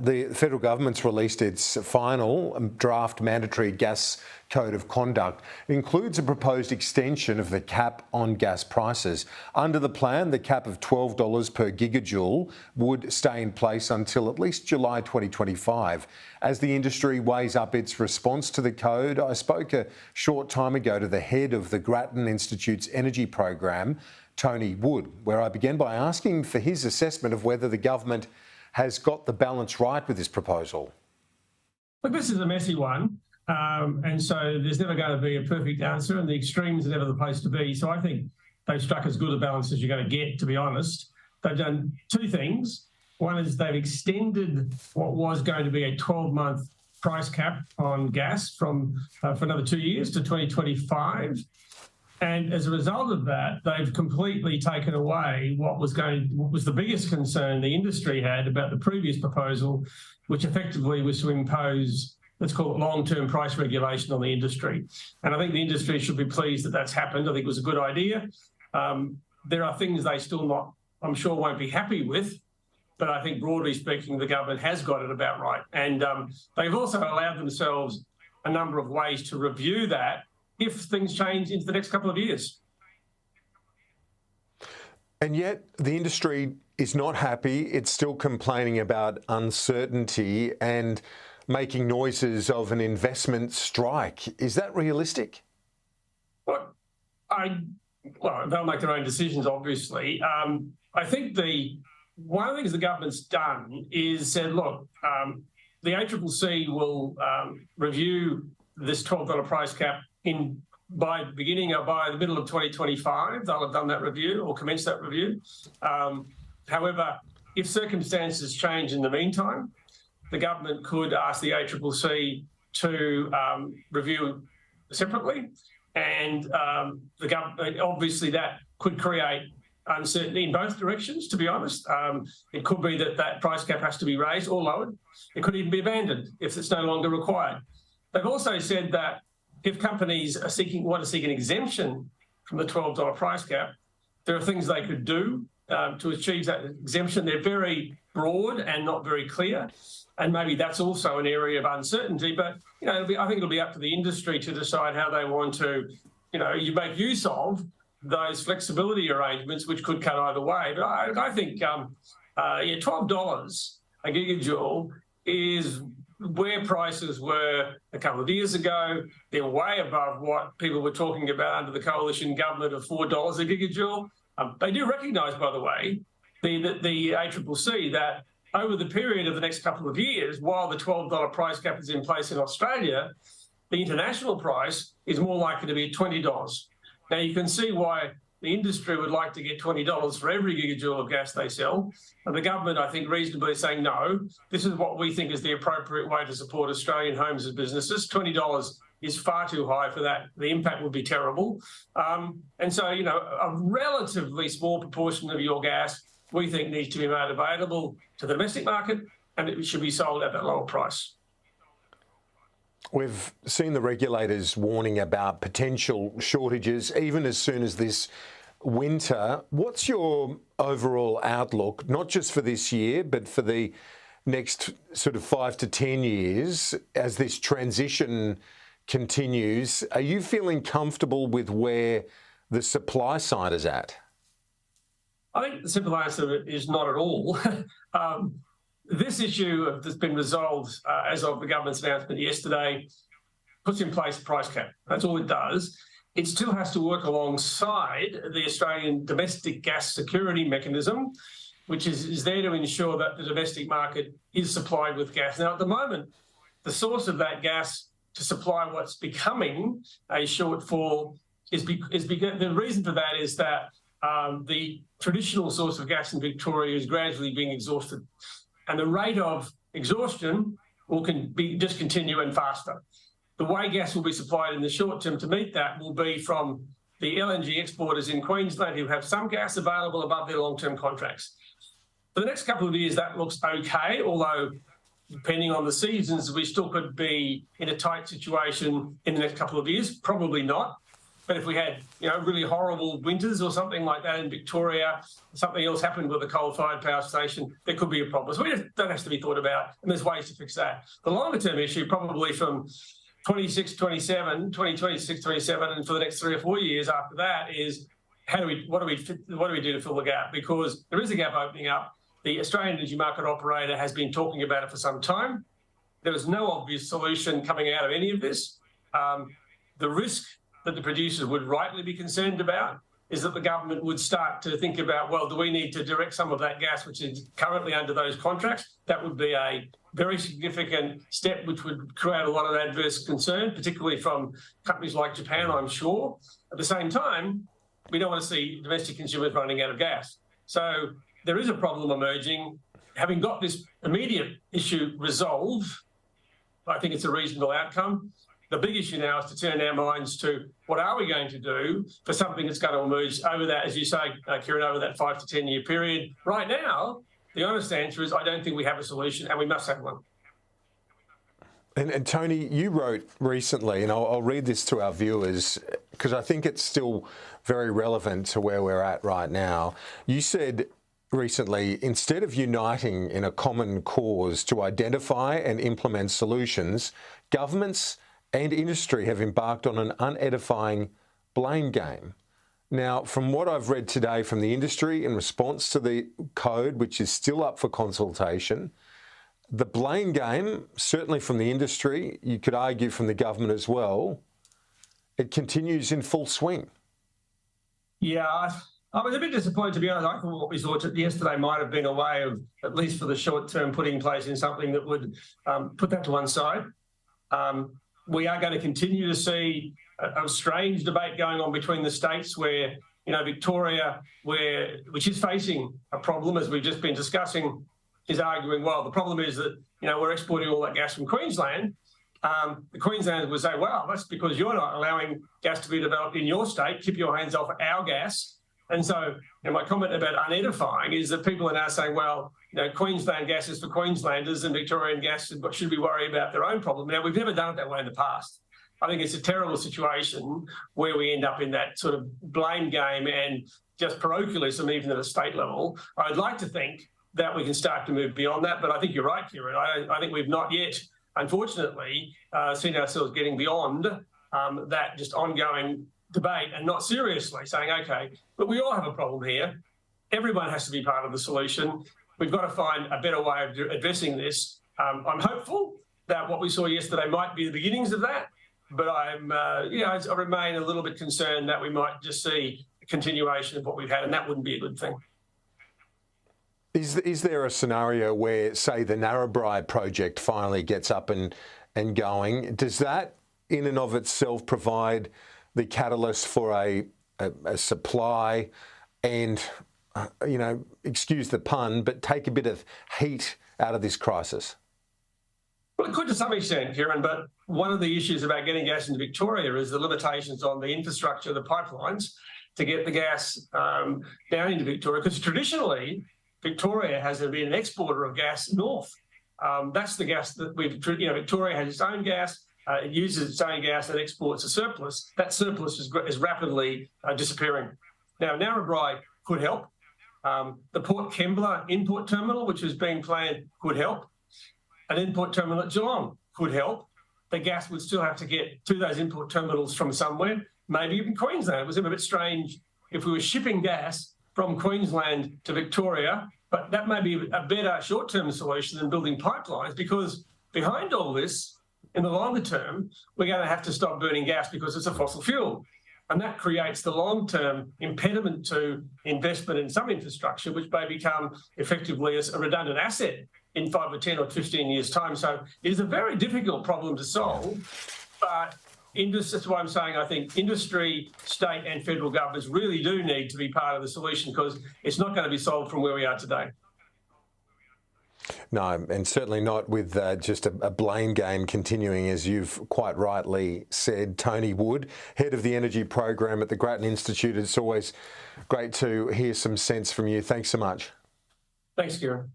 The federal government's released its final draft mandatory gas code of conduct. It includes a proposed extension of the cap on gas prices. Under the plan, the cap of $12 per gigajoule would stay in place until at least July 2025. As the industry weighs up its response to the code, I spoke a short time ago to the head of the Grattan Institute's energy program, Tony Wood, where I began by asking for his assessment of whether the government has got the balance right with this proposal. Look, this is a messy one, and so there's never going to be a perfect answer, and the extremes are never the place to be. So I think they've struck as good a balance as you're going to get, to be honest. They've done two things. One is they've extended what was going to be a 12-month price cap on gas from for another 2 years to 2025. And as a result of that, they've completely taken away what was the biggest concern the industry had about the previous proposal, which effectively was to impose, let's call it long-term price regulation on the industry. And I think the industry should be pleased that that's happened. I think it was a good idea. There are things they still not, I'm sure, won't be happy with, but I think broadly speaking, the government has got it about right. And they've also allowed themselves a number of ways to review that if things change into the next couple of years. And yet the industry is not happy. It's still complaining about uncertainty and making noises of an investment strike. Is that realistic? Well, they'll make their own decisions, obviously. I think one of the things the government's done is said, look, the ACCC will review this $12 price cap by the beginning or by the middle of 2025. They'll have done that review or commenced that review. However, if circumstances change in the meantime, the government could ask the ACCC to review separately, and the government, obviously that could create uncertainty in both directions, to be honest. It could be that price cap has to be raised or lowered. It could even be abandoned if it's no longer required. They've also said that if companies want to seek an exemption from the $12 price cap, there are things they could do to achieve that exemption. They're very broad and not very clear, and maybe that's also an area of uncertainty. But I think it'll be up to the industry to decide how they want to, you make use of those flexibility arrangements, which could cut either way. But I think, $12 a gigajoule is where prices were a couple of years ago. They're way above what people were talking about under the coalition government of $4 a gigajoule. They do recognise, by the way, the ACCC, that over the period of the next couple of years, while the $12 price cap is in place in Australia, the international price is more likely to be $20. Now, you can see why the industry would like to get $20 for every gigajoule of gas they sell. And the government, I think, reasonably saying, no, this is what we think is the appropriate way to support Australian homes and businesses. $20 is far too high for that. The impact would be terrible. And so, a relatively small proportion of your gas, we think, needs to be made available to the domestic market, and it should be sold at that lower price. We've seen the regulators warning about potential shortages even as soon as this winter. What's your overall outlook, not just for this year, but for the next sort of 5 to 10 years as this transition continues? Are you feeling comfortable with where the supply side is at? I think the simple answer is not at all. This issue that's been resolved as of the government's announcement yesterday puts in place a price cap. That's all it does. It still has to work alongside the Australian domestic gas security mechanism, which is there to ensure that the domestic market is supplied with gas. Now, at the moment, the source of that gas to supply what's becoming a shortfall is because the reason for that is that the traditional source of gas in Victoria is gradually being exhausted. And the rate of exhaustion will just continue and faster. The way gas will be supplied in the short term to meet that will be from the LNG exporters in Queensland who have some gas available above their long-term contracts. For the next couple of years, that looks okay, although depending on the seasons, we still could be in a tight situation in the next couple of years. Probably not. But if we had, really horrible winters or something like that in Victoria, something else happened with a coal-fired power station, there could be a problem. So that has to be thought about, and there's ways to fix that. The longer-term issue, probably from 2026, 27, and for the next 3 or 4 years after that, is what do we do to fill the gap? Because there is a gap opening up. The Australian Energy Market Operator has been talking about it for some time. There is no obvious solution coming out of any of this. The risk that the producers would rightly be concerned about is that the government would start to think about, well, do we need to direct some of that gas which is currently under those contracts? That would be a very significant step which would create a lot of adverse concern, particularly from countries like Japan, I'm sure. At the same time, we don't want to see domestic consumers running out of gas. So there is a problem emerging. Having got this immediate issue resolved, I think it's a reasonable outcome. The big issue now is to turn our minds to what are we going to do for something that's going to emerge over that, as you say, Kieran, over that 5 to 10 year period. Right now, the honest answer is I don't think we have a solution, and we must have one. And Tony, you wrote recently, and I'll read this to our viewers because I think it's still very relevant to where we're at right now. You said recently, instead of uniting in a common cause to identify and implement solutions, governments and industry have embarked on an unedifying blame game. Now, from what I've read today from the industry in response to the code, which is still up for consultation, the blame game, certainly from the industry, you could argue from the government as well, it continues in full swing. Yeah, I was a bit disappointed, to be honest. I thought what we saw yesterday might have been a way of, at least for the short term, putting in place in something that would put that to one side. We are going to continue to see a strange debate going on between the states where, Victoria, which is facing a problem, as we've just been discussing, is arguing, well, the problem is that, we're exporting all that gas from Queensland. The Queenslanders would say, well, that's because you're not allowing gas to be developed in your state. Keep your hands off our gas. And so my comment about unedifying is that people are now saying, well, Queensland gas is for Queenslanders and Victorian gas should be worried about their own problem. Now, we've never done it that way in the past. I think it's a terrible situation where we end up in that sort of blame game and just parochialism, even at a state level. I'd like to think that we can start to move beyond that, but I think you're right, Kieran. I think we've not yet, unfortunately, seen ourselves getting beyond that just ongoing debate and not seriously saying, okay, but we all have a problem here. Everyone has to be part of the solution. We've got to find a better way of addressing this. I'm hopeful that what we saw yesterday might be the beginnings of that, but I remain a little bit concerned that we might just see a continuation of what we've had, and that wouldn't be a good thing. Is there a scenario where, say, the Narrabri project finally gets up and going? Does that in and of itself provide the catalyst for a supply and, excuse the pun, but take a bit of heat out of this crisis? Well, it could to some extent, Kieran, but one of the issues about getting gas into Victoria is the limitations on the infrastructure, the pipelines, to get the gas down into Victoria, because traditionally Victoria has been an exporter of gas north. That's the gas that Victoria has its own gas. It uses its own gas and exports a surplus. That surplus is rapidly disappearing. Now, Narrabri could help. The Port Kembla import terminal, which is being planned, could help. An import terminal at Geelong could help. The gas would still have to get to those import terminals from somewhere, maybe even Queensland. It was a bit strange if we were shipping gas from Queensland to Victoria, but that may be a better short-term solution than building pipelines, because behind all this, in the longer term, we're going to have to stop burning gas because it's a fossil fuel. And that creates the long-term impediment to investment in some infrastructure, which may become effectively a redundant asset in 5 or 10 or 15 years' time. So it is a very difficult problem to solve, but that's why I'm saying I think industry, state and federal governments really do need to be part of the solution, because it's not going to be solved from where we are today. No, and certainly not with just a blame game continuing, as you've quite rightly said. Tony Wood, Head of the Energy Program at the Grattan Institute. It's always great to hear some sense from you. Thanks so much. Thanks, Kieran.